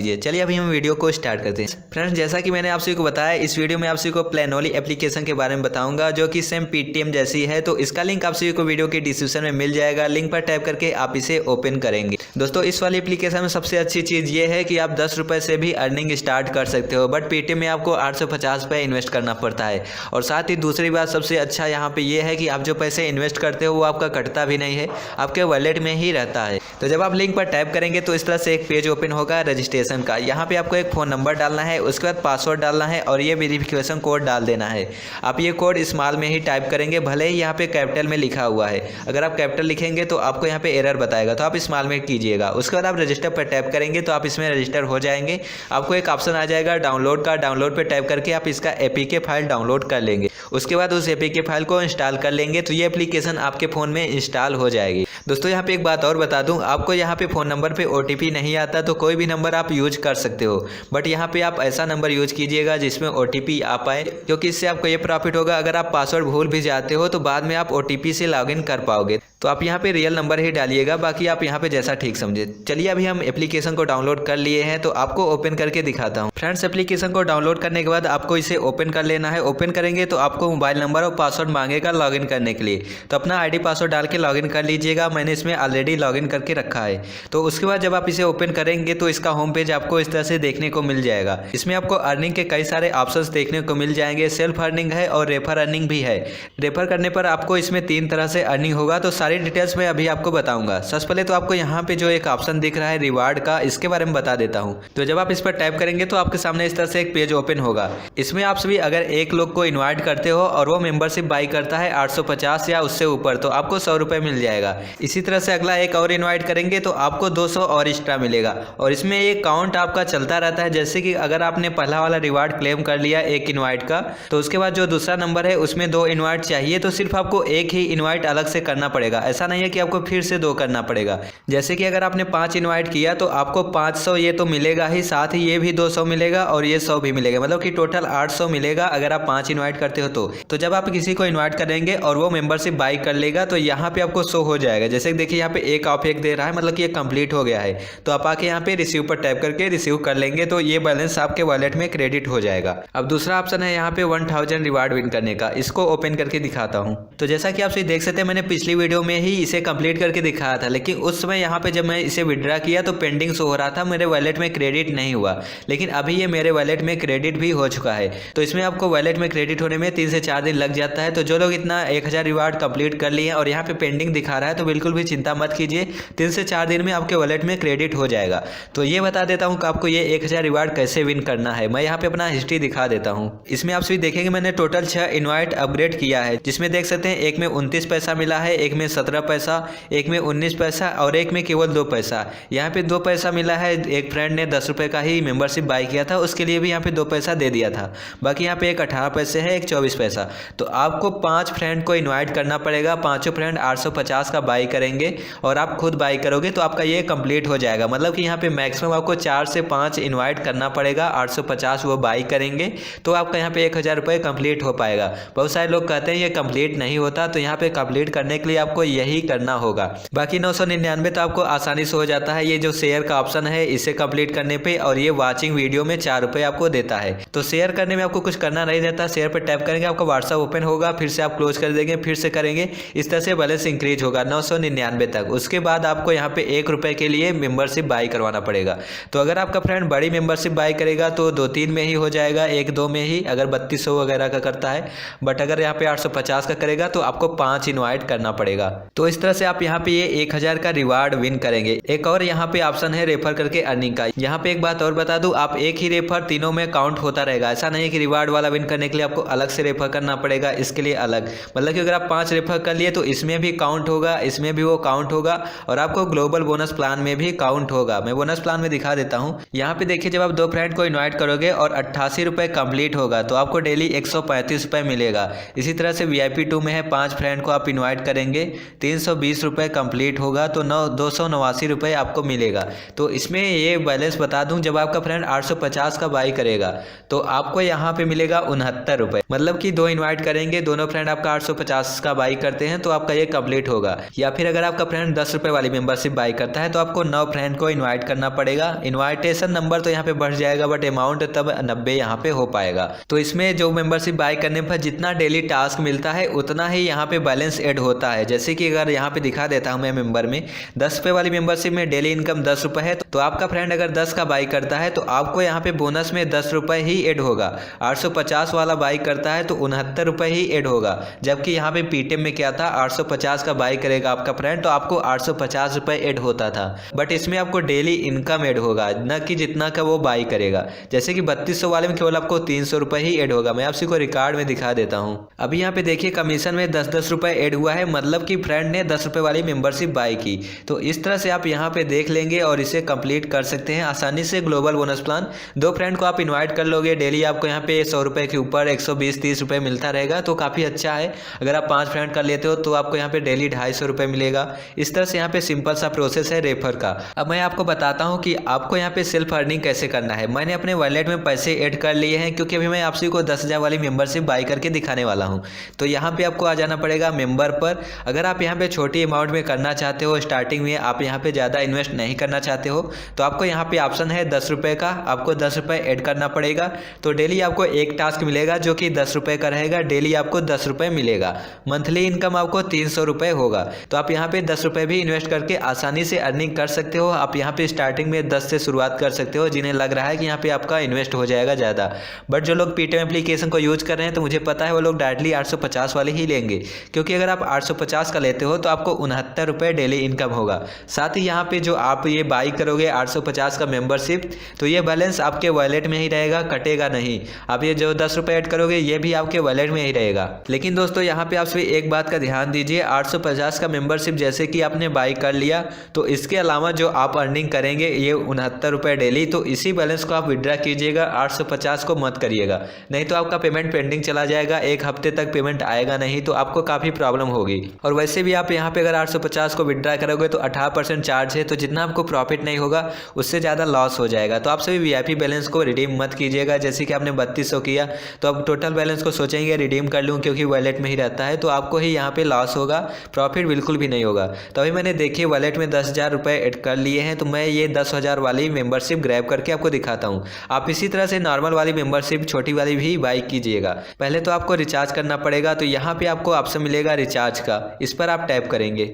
चलिए अभी हम वीडियो को स्टार्ट करते हैं। फ्रेंड्स, जैसा कि मैंने आप सभी को बताया, इस वीडियो में आप सभी को प्लेनोली एप्लीकेशन के बारे में बताऊंगा, जो कि सेम पेटीएम जैसी है। तो इसका लिंक आप सभी को वीडियो के डिस्क्रिप्शन में मिल जाएगा। लिंक पर टैप करके आप इसे ओपन करेंगे। दोस्तों, इस वाली एप्लीकेशन में सबसे अच्छी चीज़ ये है कि आप 10 रुपये से भी अर्निंग स्टार्ट कर सकते हो, बट पेटीएम में आपको 850 रुपये इन्वेस्ट करना पड़ता है। और साथ ही दूसरी बात सबसे अच्छा यहाँ पे ये है कि आप जो पैसे इन्वेस्ट करते हो वो आपका कटता भी नहीं है, आपके वॉलेट में ही रहता है। तो जब आप लिंक पर टैप करेंगे तो इस तरह से एक पेज ओपन होगा रजिस्ट्रेशन का। यहाँ पे आपको एक फ़ोन नंबर डालना है, उसके बाद पासवर्ड डालना है और ये वेरिफिकेशन कोड डाल देना है। आप ये कोड स्मॉल में ही टाइप करेंगे, भले ही यहाँ पे कैपिटल में लिखा हुआ है। अगर आप कैपिटल लिखेंगे तो आपको यहाँ पे एरर बताएगा, तो आप स्मॉल में कीजिएगा। उसके बाद आप रजिस्टर पर टैप करेंगे तो आप इसमें रजिस्टर हो जाएंगे। आपको एक ऑप्शन आ जाएगा डाउनलोड का। डाउनलोड पर टैप करके आप इसका एपीके फाइल डाउनलोड कर लेंगे। उसके बाद उस एपीके फाइल को इंस्टॉल कर लेंगे तो ये एप्लीकेशन आपके फ़ोन में इंस्टॉल हो जाएगी। दोस्तों, यहाँ पे एक बात और बता दूं, आपको यहाँ पे फ़ोन नंबर पे ओटीपी नहीं आता तो कोई भी नंबर आप यूज कर सकते हो, बट यहाँ पे आप ऐसा नंबर यूज कीजिएगा जिसमें ओटीपी आ पाए, क्योंकि इससे आपको ये प्रॉफिट होगा। अगर आप पासवर्ड भूल भी जाते हो तो बाद में आप ओटीपी से लॉगिन कर पाओगे। तो आप यहाँ पे रियल नंबर ही डालिएगा, बाकी आप यहाँ पे जैसा ठीक समझे। चलिए अभी हम एप्लीकेशन को डाउनलोड कर लिए हैं, तो आपको ओपन करके दिखाता हूँ। फ्रेंड्स, एप्लीकेशन को डाउनलोड करने के बाद आपको इसे ओपन कर लेना है। ओपन करेंगे तो आपको मोबाइल नंबर और पासवर्ड मांगेगा लॉगिन करने के लिए, तो अपना आईडी पासवर्ड डाल के लॉगिन कर लीजिएगा। मैंने इसमें ऑलरेडी लॉगिन करके रखा है। तो उसके बाद जब आप इसे ओपन करेंगे तो इसका होम पेज आपको इस तरह से देखने को मिल जाएगा। इसमें आपको अर्निंग के कई सारे ऑप्शंस देखने को मिल जाएंगे। सेल्फ अर्निंग है और रेफर अर्निंग भी है। रेफर करने पर आपको इसमें 3 तरह से अर्निंग होगा, तो सारी डिटेल्स मैं अभी आपको बताऊंगा। सबसे पहले तो आपको यहाँ पे जो एक ऑप्शन दिख रहा है रिवार्ड का, इसके बारे में बता देता हूँ। तो जब आप इस पर टाइप करेंगे तो आपके सामने इस तरह से एक पेज ओपन होगा। इसमें आप सभी अगर एक लोग को इन्वाइट करते हो और वो मेंबरशिप बाई करता है 850 या उससे ऊपर, तो आपको 100 रुपये मिल जाएगा। इसी तरह से अगला एक और इन्वाइट करेंगे तो आपको 200 और एक्स्ट्रा मिलेगा। और इसमें एक काउंट आपका चलता रहता है। जैसे कि अगर आपने पहला वाला रिवार्ड क्लेम कर लिया एक इन्वाइट का, तो उसके बाद जो दूसरा नंबर है उसमें 2 इन्वाइट चाहिए, तो सिर्फ आपको एक ही इन्वाइट अलग से करना पड़ेगा। ऐसा नहीं है कि आपको फिर से 2 करना पड़ेगा। जैसे कि अगर आपने 5 इन्वाइट किया तो आपको 500 ये तो मिलेगा ही, साथ ही ये भी 200 मिलेगा और ये 100 भी मिलेगा, मतलब कि टोटल 800 मिलेगा अगर आप 5 इन्वाइट करते हो तो जब आप किसी को इन्वाइट करेंगे और वो मेंबरशिप बाई कर लेगा तो यहाँ पे आपको शो हो जाएगा। जैसे देखिए यहाँ पे एक ऑफ एक दे रहा है, मतलब कि ये कंप्लीट हो गया है। तो आप आके यहाँ पे रिसीव पर टैप करके रिसीव कर लेंगे तो ये बैलेंस आपके वॉलेट में क्रेडिट हो जाएगा। अब दूसरा ऑप्शन है यहाँ पे 1000 रिवार्ड विन करने का। इसको ओपन करके दिखाता हूँ। तो जैसा कि आप सभी देख सकते हैं, मैंने पिछली वीडियो में ही इसे कंप्लीट करके दिखाया था, लेकिन उस समय यहाँ पे जब मैं इसे विड्रा किया तो पेंडिंग शो हो रहा था, मेरे वॉलेट में क्रेडिट नहीं हुआ। लेकिन अभी ये मेरे वॉलेट में क्रेडिट भी हो चुका है। तो इसमें आपको वॉलेट में क्रेडिट होने में 3 से 4 दिन लग जाता है। तो जो लोग इतना 1000 रिवार्ड कंप्लीट कर लिए हैं और यहाँ पे पेंडिंग दिखा रहा है, तो बिल्कुल भी चिंता मत कीजिए, 3 से 4 दिन में आपके वॉलेट में क्रेडिट हो जाएगा। तो ये बता देता हूँ कि आपको ये 1000 रिवार्ड कैसे विन करना है। मैं यहाँ पे अपना हिस्ट्री दिखा देता हूँ। इसमें आप सभी देखेंगे मैंने टोटल 6 इन्वाइट अपग्रेड किया है, जिसमें देख सकते हैं एक में 29 पैसा मिला है, एक में 17 पैसा, एक में 19 पैसा और एक में केवल 2 पैसा। यहाँ पे 2 पैसा मिला है। एक फ्रेंड ने 10 रुपये का ही मेंबरशिप बाई किया था, उसके लिए भी यहाँ पे 2 पैसा दे दिया था। बाकी यहाँ पे एक 18 पैसे है, एक 24 पैसा। तो आपको 5 फ्रेंड को इन्वाइट करना पड़ेगा। 5 फ्रेंड 850 का बाई करेंगे और आप खुद बाई करोगे तो आपका ये कंप्लीट हो जाएगा। मतलब कि यहाँ पे मैक्सिमम आपको 4 से 5 इन्वाइट करना पड़ेगा। 850 वो बाई करेंगे तो आपका यहाँ पे 1000 रुपये कंप्लीट हो पाएगा। बहुत सारे लोग कहते हैं ये कंप्लीट नहीं होता, तो यहाँ पे कंप्लीट करने के लिए आपको यही करना होगा। बाकी 999 तो आपको आसानी से हो जाता है। ये जो शेयर का ऑप्शन है इसे कंप्लीट करने पे, और ये वाचिंग वीडियो में 4 रुपये आपको देता है। तो शेयर करने में आपको कुछ करना नहीं रहता। शेयर पर टैप करेंगे, आपका व्हाट्सअप ओपन होगा, फिर से आप क्लोज कर देंगे, फिर से करेंगे, इस तरह से बैलेंस इंक्रीज होगा 999 तक। उसके बाद आपको यहाँ पे 1 रुपये के लिए मेंबरशिप बाई करवाना पड़ेगा। तो अगर आपका फ्रेंड बड़ी मेंबरशिप बाई करेगा तो 2-3 में ही हो जाएगा, 1-2 में ही, अगर 3200 वगैरह का करता है। बट अगर यहाँ पे 850 का करेगा तो आपको 5 इन्वाइट करना पड़ेगा। तो इस तरह से आप यहाँ पे ये 1000 का रिवार्ड विन करेंगे। एक और यहाँ पे ऑप्शन है रेफर करके अर्निंग का। यहाँ पे एक बात और बता दूं, आप एक ही रेफर तीनों में काउंट होता रहेगा। ऐसा नहीं है कि रिवार्ड वाला विन करने के लिए आपको अलग से रेफर करना पड़ेगा, इसके लिए अलग। मतलब कि अगर आप 5 रेफर कर लिए तो इसमें भी काउंट होगा, इसमें भी वो काउंट होगा, और आपको ग्लोबल बोनस प्लान में भी काउंट होगा। मैं बोनस प्लान में दिखा देता हूँ। यहाँ पे देखिए, जब आप 2 फ्रेंड को इन्वाइट करोगे और 88 रुपये कंप्लीट होगा तो आपको डेली 135 रुपये मिलेगा। इसी तरह से VIP 2 में है, 5 फ्रेंड को आप इन्वाइट करेंगे 320 रुपये कंप्लीट होगा तो 289 रुपये आपको मिलेगा। तो इसमें ये बैलेंस बता दूं, जब आपका फ्रेंड 850 का बाई करेगा तो आपको यहाँ पे मिलेगा 69 रुपये। मतलब कि 2 इन्वाइट करेंगे, दोनों फ्रेंड आपका 850 का बाई करते हैं तो आपका ये कंप्लीट होगा। या फिर अगर आपका फ्रेंड 10 रुपये वाली मेंबरशिप बाई करता है तो आपको 9 फ्रेंड को इन्वाइट करना पड़ेगा। इन्वाइटेशन नंबर तो यहाँ पे बढ़ जाएगा बट अमाउंट तब 90 यहाँ पे हो पाएगा। तो इसमें जो मेंबरशिप बाई करने पर जितना डेली टास्क मिलता है उतना ही यहाँ पे बैलेंस ऐड होता है। जैसे कि अगर यहाँ पे दिखा देता हूँ मैं मेंबर में, 10 रुपये वाली मेंबरशिप में डेली इनकम 10 रुपये है तो आपका फ्रेंड अगर 10 का बाई करता है तो आपको यहाँ पे बोनस में 10 रुपये ही ऐड होगा। 850 वाला बाई करता है तो 69 रुपये ही ऐड होगा। जबकि यहाँ पे पीटीएम में क्या था, 850 का बाई करेगा आपका फ्रेंड तो आपको 850 रुपये ऐड होता था, बट इसमें आपको डेली इनकम ऐड होगा, न कि जितना का वो बाई करेगा। जैसे कि 3200 वाले में केवल आपको 300 रुपये ही ऐड होगा। मैं आपसे को रिकॉर्ड में दिखा देता हूँ। अभी यहाँ पे देखिए कमीशन में 10-10 रुपये ऐड हुआ है, मतलब कि फ्रेंड ने 10 रुपये वाली मेंबरशिप बाई की। तो इस तरह से आप यहाँ पे देख लेंगे और इसे कंप्लीट कर सकते हैं आसानी से। ग्लोबल बोनस प्लान 2 फ्रेंड को आप इन्वाइट कर लोगे, डेली आपको यहाँ पे 100 रुपये के ऊपर 120-30 रुपये मिलता रहेगा तो काफ़ी अच्छा है। अगर आप 5 फ्रेंड कर लेते हो तो आपको यहाँ पे डेली 250 रुपये मिलेगा। इस तरह से यहाँ पे सिंपल सा प्रोसेस है रेफर का। अब मैं आपको बताता हूँ कि आपको यहाँ पे सेल्फ अर्निंग कैसे करना है। मैंने अपने वॉलेट में पैसे ऐड कर लिए हैं क्योंकि अभी मैं आपसे को 10,000 वाली मेंबरशिप बाई करके दिखाने वाला हूँ। तो यहाँ पे आपको आ जाना पड़ेगा मेंबर पर। अगर आप यहाँ पे छोटी अमाउंट में करना चाहते हो, स्टार्टिंग में आप यहाँ पे ज़्यादा इन्वेस्ट नहीं करना चाहते हो तो आपको यहाँ पे ऑप्शन है 10 रुपये का, आपको 10 रुपये ऐड करना पड़ेगा। तो डेली आपको एक टास्क मिलेगा जो कि 10 रुपये का रहेगा, डेली आपको 10 रुपये मिलेगा। मंथली इनकम आपको 300 रुपये होगा। तो आप यहाँ पे 10 रुपये भी इन्वेस्ट करके आसानी से अर्निंग कर सकते हो। आप यहाँ पे स्टार्टिंग में 10 से शुरुआत कर सकते हो, जिन्हें लग रहा है कि यहाँ पे आपका इन्वेस्ट हो जाएगा ज़्यादा। बट जो लोग पीटीएम एप्लीकेशन को यूज कर रहे हैं तो मुझे पता है वो लोग डायरेक्टली 850 वाले ही लेंगे, क्योंकि अगर आप 850 का लेते हो तो आपको 69 रुपये डेली इनकम होगा। साथ ही यहाँ पे जो आप ये बाई करोगे 850 का मेंबरशिप, तो ये बैलेंस आपके वॉलेट में ही रहेगा, कटेगा नहीं। आप ये जो 10 रुपये ऐड करोगे ये भी आपके वॉलेट में ही रहेगा। लेकिन दोस्तों यहाँ पे आप सिर्फ एक बात का ध्यान दीजिए, 850 का मेंबरशिप जैसे कि आपने बाई कर लिया तो इसके अलावा जो आप अर्निंग करेंगे ये 69 रुपये डेली, तो इसी बैलेंस को आप विड्रा कीजिएगा, 850 को मत करिएगा। नहीं तो आपका पेमेंट पेंडिंग चला जाएगा, 1 हफ्ते तक पेमेंट आएगा नहीं तो आपको काफ़ी प्रॉब्लम होगी। और वैसे भी आप यहाँ पे अगर 850 को विड्रा करोगे तो 18% चार्ज है, तो जितना आपको प्रॉफिट नहीं होगा उससे ज़्यादा लॉस हो जाएगा। तो आप सभी वीआईपी बैलेंस को रिडीम मत कीजिएगा। जैसे कि आपने 3200 किया तो अब टोटल बैलेंस को सोचेंगे रिडीम कर लूँ क्योंकि वॉलेट में ही रहता है, तो आपको ही यहाँ पे लॉस होगा, प्रॉफिट बिल्कुल भी नहीं होगा। तो अभी मैंने देखिए वॉलेट में 10,000 रुपये ऐड कर लिए हैं, तो मैं ये 10,000 वाली मेंबरशिप ग्रैब करके आपको दिखाता हूँ। आप इसी तरह से नॉर्मल वाली मेंबरशिप छोटी वाली भी बाई कीजिएगा। पहले तो आपको रिचार्ज करना पड़ेगा, तो यहाँ पे आपको ऑप्शन मिलेगा रिचार्ज का, इस पर आप टैप करेंगे।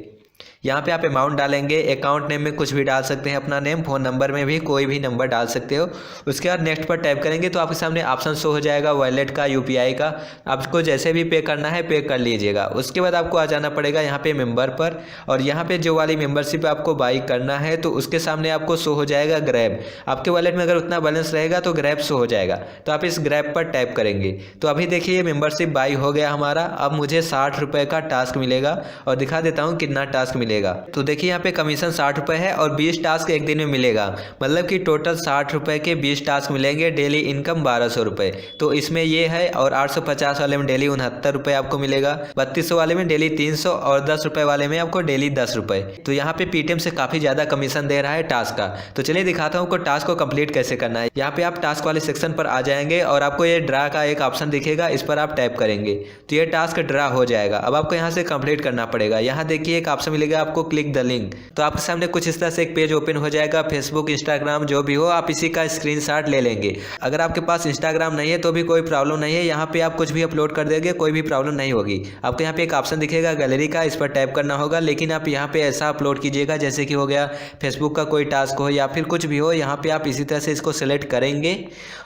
यहाँ पे आप अमाउंट डालेंगे, अकाउंट नेम में कुछ भी डाल सकते हैं अपना नेम, फ़ोन नंबर में भी कोई भी नंबर डाल सकते हो। उसके बाद नेक्स्ट पर टैप करेंगे तो आपके सामने ऑप्शन शो हो जाएगा वॉलेट का, यूपीआई का। आपको जैसे भी पे करना है पे कर लीजिएगा। उसके बाद आपको आ जाना पड़ेगा यहाँ पे मेंबर पर, और यहाँ पे जो वाली मेंबरशिप आपको बाई करना है तो उसके सामने आपको शो हो जाएगा ग्रैब। आपके वॉलेट में अगर उतना बैलेंस रहेगा तो ग्रैब शो हो जाएगा, तो आप इस ग्रैब पर टैप करेंगे। तो अभी देखिए मेंबरशिप बाई हो गया हमारा। अब मुझे 60 रुपये का टास्क मिलेगा और दिखा देता हूँ कितना टास्क मिलेगा। तो देखिए यहाँ पे कमीशन 60 रुपये है और 20 टास्क एक दिन में मिलेगा, मतलब कि टोटल 60 रुपये के 20 टास्क मिलेंगे। डेली इनकम 1200 रुपये, तो इसमें ये है। और 850 वाले में डेली 69 रुपये आपको मिलेगा, 3200 वाले में डेली 300 और 10 रुपये वाले में आपको डेली 10 रुपये। तो यहाँ पे पेटीएम से काफ़ी ज़्यादा कमीशन दे रहा है टास्क का। तो चलिए दिखाता हूँ आपको टास्क को कंप्लीट कैसे करना है। यहाँ पे आप टास्क वाले सेक्शन पर आ जाएंगे और आपको ये ड्रा का एक ऑप्शन दिखेगा, इस पर आप टैप करेंगे तो ये टास्क ड्रा हो जाएगा। अब आपको यहाँ से कंप्लीट करना पड़ेगा। यहाँ देखिए एक ऑप्शन मिलेगा आपको क्लिक द लिंक, तो आपके सामने कुछ इस तरह से एक पेज ओपन हो जाएगा। फेसबुक, इंस्टाग्राम जो भी हो आप इसी का स्क्रीनशॉट ले लेंगे। अगर आपके पास इंस्टाग्राम नहीं है तो भी कोई प्रॉब्लम नहीं है, यहाँ पे आप कुछ भी अपलोड कर देंगे कोई भी प्रॉब्लम नहीं होगी। आपको यहाँ पे एक ऑप्शन दिखेगा गैलरी का, इस पर टैप करना होगा। लेकिन आप यहाँ पे ऐसा अपलोड कीजिएगा जैसे कि हो गया फेसबुक का कोई टास्क हो या फिर कुछ भी हो। यहाँ पे आप इसी तरह से इसको सेलेक्ट करेंगे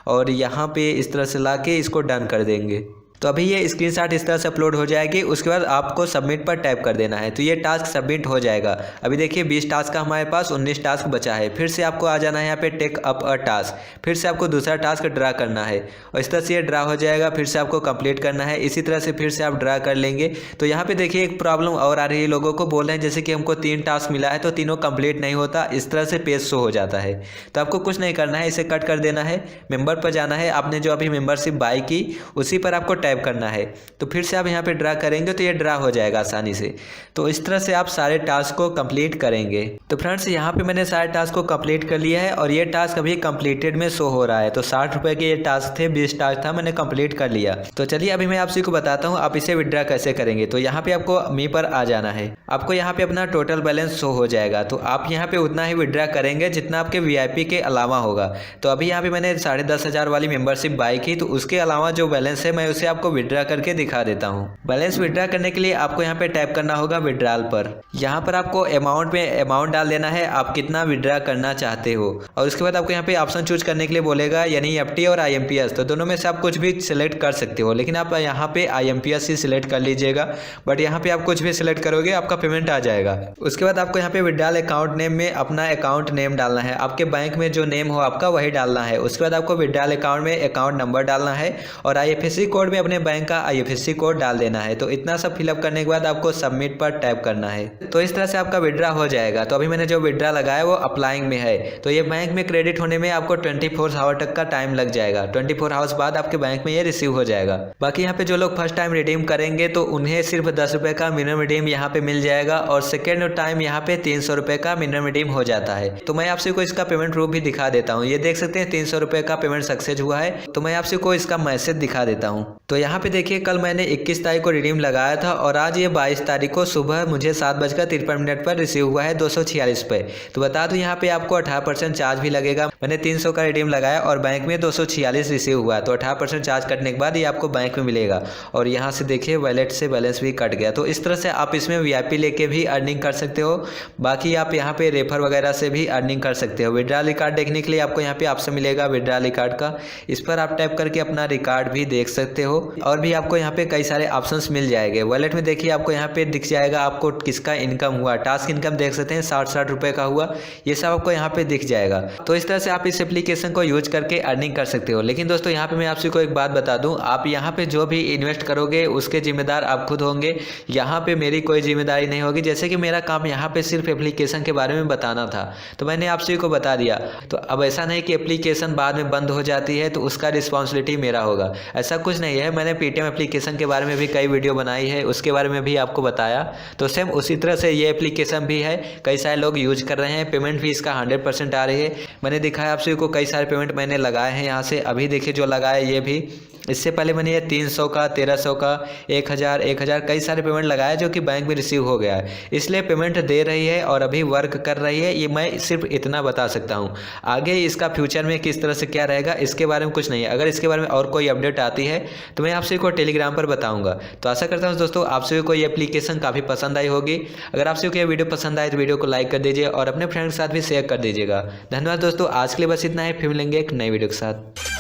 और यहाँ पे इस तरह से ला के इसको डन कर देंगे। तो अभी ये स्क्रीनशॉट इस तरह से अपलोड हो जाएगी। उसके बाद आपको सबमिट पर टैप कर देना है, तो ये टास्क सबमिट हो जाएगा। अभी देखिए 20 टास्क का हमारे पास 19 टास्क बचा है। फिर से आपको आ जाना है यहाँ पे टेक अप अ टास्क, फिर से आपको दूसरा टास्क ड्रा करना है और इस तरह से ये ड्रा हो जाएगा। फिर से आपको कंप्लीट करना है, इसी तरह से फिर से आप ड्रा कर लेंगे। तो यहाँ पे देखिए एक प्रॉब्लम और आ रही है, लोगों को बोल रहे हैं जैसे कि हमको 3 टास्क मिला है तो तीनों कंप्लीट नहीं होता, इस तरह से पेज शो हो जाता है। तो आपको कुछ नहीं करना है, इसे कट कर देना है। मेंबर पर जाना है, आपने जो अभी मेंबरशिप बाई की उसी पर आपको टैप करना है। तो फिर से आप यहाँ पे ड्रा करेंगे तो ये ड्रा हो जाएगा आसानी से। तो इस तरह से आप सारे टास्क को कंप्लीट करेंगे। तो फ्रेंड्स यहाँ पे मैंने सारे टास्क को कंप्लीट कर लिया है और ये टास्क अभी कंप्लीटेड में शो हो रहा है। तो 60 रुपये के ये टास्क थे, 20 टास्क था, मैंने कंप्लीट कर लिया। तो चलिए अभी मैं आप सभी को बताता हूँ आप इसे विड्रा कैसे करेंगे। तो यहाँ पे आपको मी पर आ जाना है। आपको यहाँ पे अपना टोटल बैलेंस शो हो जाएगा। तो आप यहाँ पे उतना ही विड्रा करेंगे जितना आपके वीआईपी के अलावा होगा। तो अभी यहाँ पे मैंने 10,500 वाली मेंबरशिप बाय की, तो उसके अलावा जो बैलेंस है मैं उसे आपको विड्रा करके दिखा देता हूँ। बैलेंस विड्रा करने के लिए आपको यहाँ पे टैप करना होगा विड्रॉल पर। यहाँ पर आपको अमाउंट में अमाउंट डाल देना है, आप कितना विड्रा करना चाहते हो। और उसके बाद आपको यहाँ पे ऑप्शन चूज करने के लिए बोलेगा, यानी एफटी और आईएमपीएस। तो दोनों में से आप कुछ भी सिलेक्ट कर सकते हो, लेकिन आप यहाँ पे आईएमपीएस ही सिलेक्ट कर लीजिएगा। बट यहाँ पे आप कुछ भी सिलेक्ट करोगे आपका पेमेंट आ जाएगा। उसके बाद आपको यहाँ पे विड्रॉल अकाउंट नेम में अपना अकाउंट नेम डालना है, आपके बैंक में जो नेम हो आपका वही डालना है। उसके बाद आपको विड्रॉल अकाउंट में अकाउंट नंबर डालना है और आईएफएससी कोड में अपने बैंक का आईएफएससी कोड डाल देना है। तो इतना सब फिलअप करने के बाद आपको सबमिट पर टैप करना है। तो इस तरह से आपका विड्रा हो जाएगा। तो अभी मैंने जो विड्रा लगाया वो अप्लाइंग में है। तो ये बैंक में क्रेडिट होने में आपको 24 आवर तक का टाइम लग जाएगा। 24 आवर्स बाद आपके बैंक में ये रिसीव हो जाएगा। बाकी यहाँ पे जो लोग फर्स्ट टाइम रिडीम करेंगे तो उन्हें सिर्फ 10 रुपये का मिनिमम रिडीम यहाँ पे मिल जाएगा और सेकेंड टाइम यहाँ पे 300 रुपये का मिनिमम रिडीम हो जाता है। तो मैं आपसे को इसका पेमेंट प्रूफ भी दिखा देता हूँ। ये देख सकते हैं 300 रुपये का पेमेंट सक्सेस हुआ है। तो मैं आपसे को इसका मैसेज दिखा देता हूँ। तो यहाँ पे देखिए कल मैंने 21 तारीख को रिडीम लगाया था और आज ये 22 तारीख को सुबह मुझे 7:53 पर रिसीव हुआ है 246 पे। तो बता दूं यहाँ पे आपको 18% चार्ज भी लगेगा। मैंने 300 का रिडीम लगाया और बैंक में 246 रिसीव हुआ है। तो 18% चार्ज कटने के बाद ये आपको बैंक में मिलेगा। और यहाँ से देखिए वॉलेट से बैलेंस भी कट गया। तो इस तरह से आप इसमें वीआईपी लेके भी अर्निंग कर सकते हो। बाकी आप यहाँ पे रेफर वगैरह से भी अर्निंग कर सकते हो। विड्रॉल रिकॉर्ड देखने के लिए आपको यहाँ पे ऑप्शन मिलेगा विड्रॉल रिकॉर्ड का। इस पर आप टैप करके अपना रिकॉर्ड भी देख सकते हो और भी आपको यहाँ पे कई सारे ऑप्शंस मिल जाएंगे। वॉलेट में देखिए आपको यहाँ पे दिख जाएगा आपको किसका इनकम हुआ। टास्क इनकम देख सकते हैं 60 रुपये का हुआ, ये सब आपको यहाँ पे दिख जाएगा। तो इस तरह से आप इस एप्लीकेशन को यूज करके अर्निंग कर सकते हो। लेकिन दोस्तों यहाँ पे मैं आपसे को एक बात बता दूं, आप यहाँ पे जो भी इन्वेस्ट करोगे उसके जिम्मेदार आप खुद होंगे। यहाँ पे मेरी कोई जिम्मेदारी नहीं होगी। जैसे कि मेरा काम यहाँ पे सिर्फ एप्लीकेशन के बारे में बताना था तो मैंने आप सभी को बता दिया। तो अब ऐसा नहीं कि एप्लीकेशन बाद में बंद हो जाती है तो उसका रिस्पॉन्सिबिलिटी मेरा होगा, ऐसा कुछ नहीं है। मैंने पेटीएम एप्लीकेशन के बारे में भी कई वीडियो बनाई है, उसके बारे में भी आपको बताया। तो सेम उसी तरह से ये एप्लीकेशन भी है, कई सारे लोग यूज कर रहे हैं। पेमेंट भी इसका 100% आ रही है। मैंने दिखाया आप सभी को कई सारे पेमेंट मैंने लगाए हैं यहाँ से। अभी देखिए जो लगाया ये भी, इससे पहले मैंने ये 300 का, 1300 का, 1000 कई सारे पेमेंट लगाया जो कि बैंक में रिसीव हो गया है। इसलिए पेमेंट दे रही है और अभी वर्क कर रही है। ये मैं सिर्फ इतना बता सकता हूँ। आगे इसका फ्यूचर में किस तरह से क्या रहेगा इसके बारे में कुछ नहीं है। अगर इसके बारे में और कोई अपडेट आती है तो मैं आप सभी को टेलीग्राम पर बताऊंगा। तो आशा करता हूँ दोस्तों आप सभी को ये एप्लीकेशन काफ़ी पसंद आई होगी। अगर आप सभी को ये वीडियो पसंद आए तो वीडियो को लाइक कर दीजिए और अपने फ्रेंड के साथ भी शेयर कर दीजिएगा। धन्यवाद दोस्तों, आज के लिए बस इतना है। फिर मिलेंगे एक नई वीडियो के साथ।